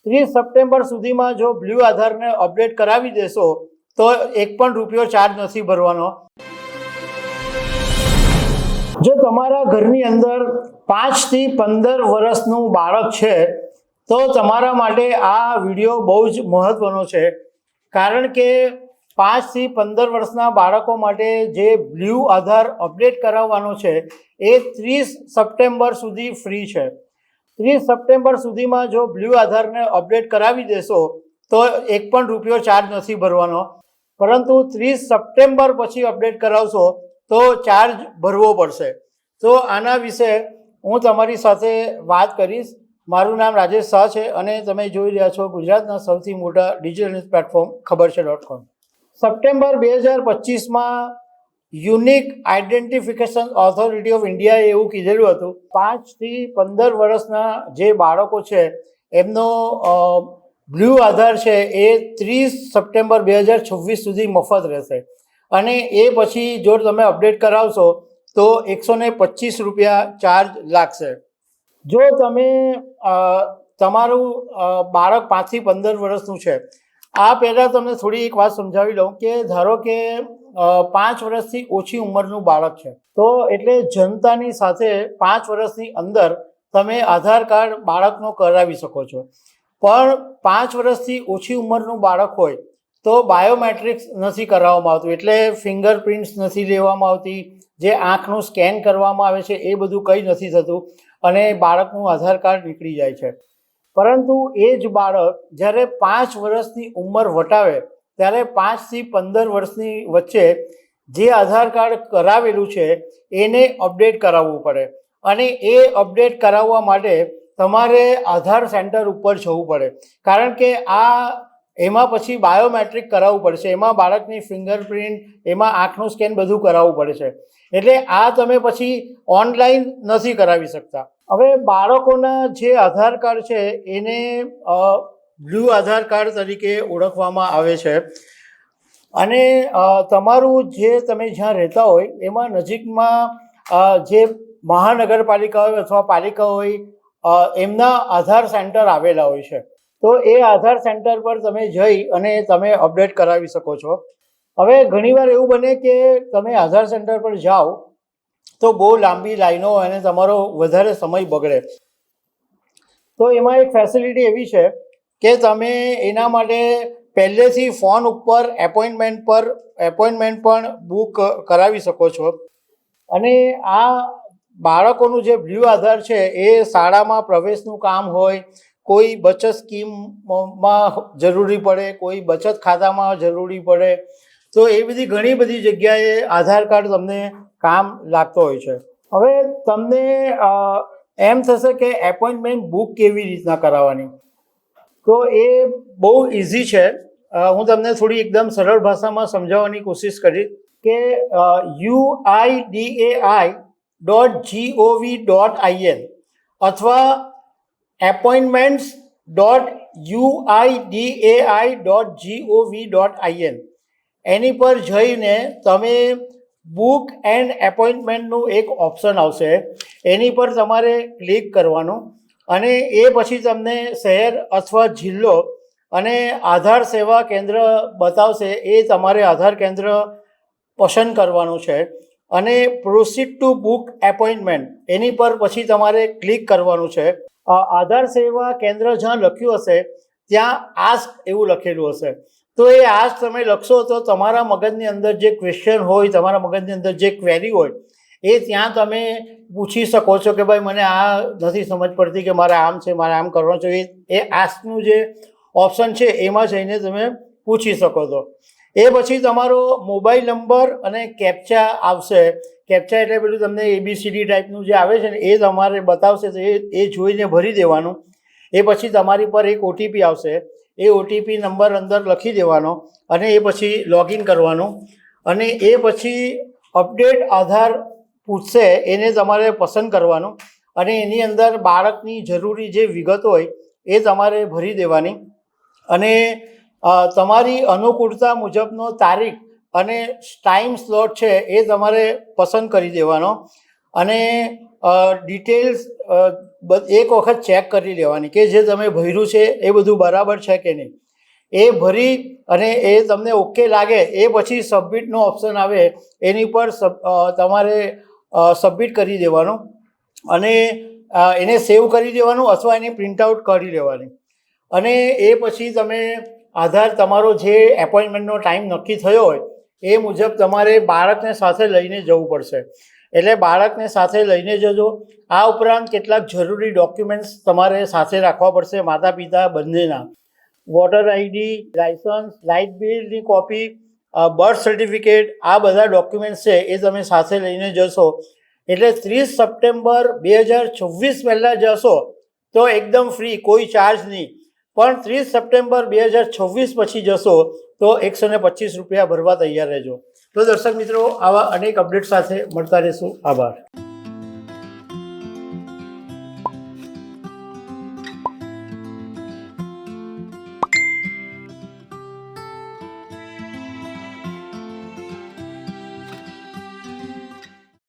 30 September સુધીમાં જો blue આધારને અપડેટ કરાવી દેશો તો ₹1 ચાર્જ નથી ભરવાનો. જો તમારા ઘરની અંદર 5 થી 15 વર્ષનું બાળક છે તો તમારા માટે આ વિડીયો બહુ જ મહત્વનો છે, કારણ કે 5 થી 15 વર્ષના બાળકો માટે જે બ્લુ આધાર અપડેટ કરાવવાનો છે એ 30 સપ્ટેમ્બર સુધી ફ્રી છે. 30 સપ્ટેમ્બર સુધીમાં જો બ્લુ આધારને અપડેટ કરાવી દેશો તો ₹1 ચાર્જ નથી ભરવાનો, પરંતુ 30 સપ્ટેમ્બર પછી અપડેટ કરાવશો તો ચાર્જ ભરવો પડશે. તો આના વિશે હું તમારી સાથે વાત કરીશ. મારું નામ રાજેશ શાહ છે અને તમે જોઈ રહ્યા છો ગુજરાતના સૌથી મોટા ડિજિટલ ન્યૂઝ પ્લેટફોર્મ ખબરછે.com. સપ્ટેમ્બર 2025માં યુનિક આઈડેન્ટિફિકેશન ઓથોરિટી ઓફ ઇન્ડિયાએ એવું કીધેલું હતું 5 થી 15 વર્ષના જે બાળકો છે એમનો બ્લુ આધાર છે એ 30 સપ્ટેમ્બર 2026 સુધી મફત રહેશે, અને એ પછી જો તમે અપડેટ કરાવશો તો ₹125 ચાર્જ લાગશે. જો તમે તમારું બાળક 5 થી 15 વર્ષનું છે, આ પહેલાં તમને થોડી એક વાત સમજાવી લઉં કે ધારો કે 5 વર્ષથી ઓછી ઉંમરનું બાળક છે તો એટલે જનતાની સાથે 5 વર્ષની અંદર તમે આધાર કાર્ડ બાળકનો કરાવી શકો છો. પણ 5 વર્ષથી ઓછી ઉંમરનું બાળક હોય તો બાયોમેટ્રિક્સ નથી કરાવવામાં આવતું, એટલે ફિંગરપ્રિન્ટ્સ નથી લેવામાં આવતી, જે આંખનું સ્કેન કરવામાં આવે છે એ બધું કંઈ નથી થતું અને બાળકનું આધાર કાર્ડ નીકળી જાય છે. પરંતુ એ જ બાળક જ્યારે 5 વર્ષની ઉંમર વટાવે ત્યારે 5 થી 15 વર્ષની વચ્ચે જે આધાર કાર્ડ કરાવેલું છે એને અપડેટ કરાવવું પડે, અને એ અપડેટ કરાવવા માટે તમારે આધાર સેન્ટર ઉપર જવું પડે, કારણ કે એમાં પછી બાયોમેટ્રિક કરાવવું પડશે, એમાં બાળકની ફિંગરપ્રિન્ટ, એમાં આંખનું સ્કેન બધું કરાવવું પડે છે. એટલે આ તમે પછી ઓનલાઈન નથી કરાવી શકતા. હવે બાળકોના જે આધાર કાર્ડ છે એને બ્લુ આધાર કાર્ડ તરીકે ઓળખવામાં આવે છે, અને તમારું જે તમે જ્યાં રહેતા હોય એમાં નજીકમાં જે મહાનગરપાલિકા હોય અથવા પાલિકા હોય એમના આધાર સેન્ટર આવેલા હોય છે, તો એ આધાર સેન્ટર પર તમે જઈ અને તમે અપડેટ કરાવી શકો છો. હવે ઘણીવાર એવું બને કે તમે આધાર સેન્ટર પર જાઓ તો બહુ લાંબી લાઈનો અને તમારો વધારે સમય બગડે. તો એમાં એક ફેસિલિટી એવી છે કે તમે એના માટે પહેલેથી ફોન ઉપર એપોઇન્ટમેન્ટ પણ બુક કરાવી શકો છો. અને આ બાળકોનું જે બ્લુ આધાર છે એ શાળામાં પ્રવેશનું કામ હોય, કોઈ બચત સ્કીમમાં જરૂરી પડે, કોઈ બચત ખાતામાં જરૂરી પડે, તો એ બધી ઘણી બધી જગ્યાએ આધાર કાર્ડ તમને કામ લાગતો હોય છે. હવે તમને એમ થશે કે એપોઇન્ટમેન્ટ બુક કેવી રીતના કરાવવાની, તો એ બહુ ઇઝી છે. હું તમને થોડી એકદમ સરળ ભાષામાં સમજાવવાની કોશિશ કરીશ કે uidai.gov.in અથવા appointments.uidai.gov.in એની પર જઈને તમે બુક એન્ડ એપોઇન્ટમેન્ટનું એક ઓપ્શન આવશે, એની પર તમારે ક્લિક કરવાનું, અને એ પછી તમને શહેર અથવા જિલ્લો અને આધાર સેવા કેન્દ્ર બતાવશે. એ તમારે આધાર કેન્દ્ર પસંદ કરવાનું છે અને પ્રોસીડ ટુ બુક એપોઇન્ટમેન્ટ એની પર પછી તમારે ક્લિક કરવાનું છે. આધાર સેવા કેન્દ્ર જ્યાં લખ્યું હશે ત્યાં આસ્ક એવું લખેલું હશે, તો એ આસ્ક તમે લખશો તો તમારા મગજની અંદર જે ક્વેશ્ચન હોય, તમારા મગજની અંદર જે ક્વેરી હોય એ ત્યાં તમે પૂછી શકો છો કે ભાઈ મને આ નથી સમજ પડતી કે મારે આમ છે, મારે આમ કરવાનું છે. એ આસ્કનું જે ઓપ્શન છે એમાં જઈને તમે પૂછી શકો છો. એ પછી તમારો મોબાઈલ નંબર અને કેપ્ચા આવશે. કેપ્ચા એટલે પેલું તમને ABCD ટાઈપનું જે આવે છે ને એ તમારે બતાવશે, તો એ જોઈને ભરી દેવાનું. એ પછી તમારી પર એક OTP આવશે, એ OTP નંબર અંદર લખી દેવાનો અને એ પછી લોગિન કરવાનું, અને એ પછી અપડેટ આધાર પૂછશે એને તમારે પસંદ કરવાનું, અને એની અંદર બાળકની જરૂરી જે વિગત હોય એ તમારે ભરી દેવાની, અને તમારી અનુકૂળતા મુજબનો તારીખ અને ટાઈમ સ્લોટ છે એ તમારે પસંદ કરી દેવાનો. અને ડિટેલ્સ એક વખત ચેક કરી લેવાની કે જે તમે ભર્યું છે એ બધું બરાબર છે કે નહીં. એ ભરી અને એ તમને ઓકે લાગે એ પછી સબમિટનો ઓપ્શન આવે એની પર તમારે સબમિટ કરી દેવાનું અને એને સેવ કરી દેવાનું અથવા એની પ્રિન્ટઆઉટ કરી લેવાની. અને એ પછી તમે આધાર તમારો જે એપોઇન્ટમેન્ટનો ટાઈમ નક્કી થયો હોય એ મુજબ તમારે બાળકને સાથે લઈને જવું પડશે. એટલે બાળકને સાથે લઈને જજો. આ ઉપરાંત કેટલાક જરૂરી ડોક્યુમેન્ટ્સ તમારે સાથે રાખવા પડશે, માતા પિતા બંનેના. વોટર આઈડી, લાઇસન્સ, લાઇટ બિલની કોપી, બર્થ સર્ટિફિકેટ, આ બધા ડોક્યુમેન્ટ્સ છે એ તમે સાથે લઈને જશો. એટલે 30 સપ્ટેમ્બર 2024 પહેલાં જશો તો એકદમ ફ્રી, કોઈ ચાર્જ નહીં. પણ 30 સપ્ટેમ્બર 2024 પછી જશો તો 125 રૂપિયા ભરવા તૈયાર રહેજો. તો દર્શક મિત્રો, આવા અનેક અપડેટ સાથે મળતા રહેશું. આભાર.